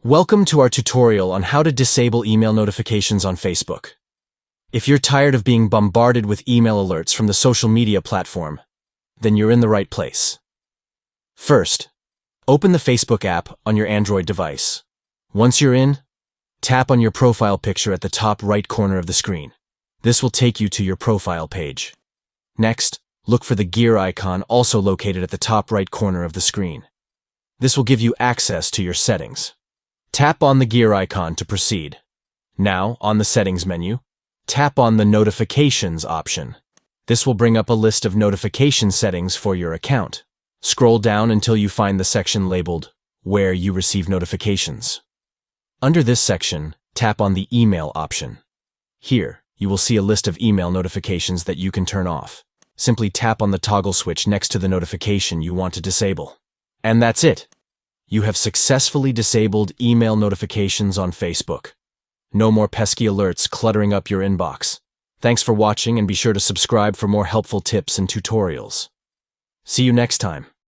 Welcome to our tutorial on how to disable email notifications on Facebook. If you're tired of being bombarded with email alerts from the social media platform, then you're in the right place. First, open the Facebook app on your Android device. Once you're in, tap on your profile picture at the top right corner of the screen. This will take you to your profile page. Next, look for the gear icon also located at the top right corner of the screen. This will give you access to your settings. Tap on the gear icon to proceed. Now, on the Settings menu, tap on the Notifications option. This will bring up a list of notification settings for your account. Scroll down until you find the section labeled Where you receive notifications. Under this section, tap on the Email option. Here, you will see a list of email notifications that you can turn off. Simply tap on the toggle switch next to the notification you want to disable. And that's it. You have successfully disabled email notifications on Facebook. No more pesky alerts cluttering up your inbox. Thanks for watching, and be sure to subscribe for more helpful tips and tutorials. See you next time.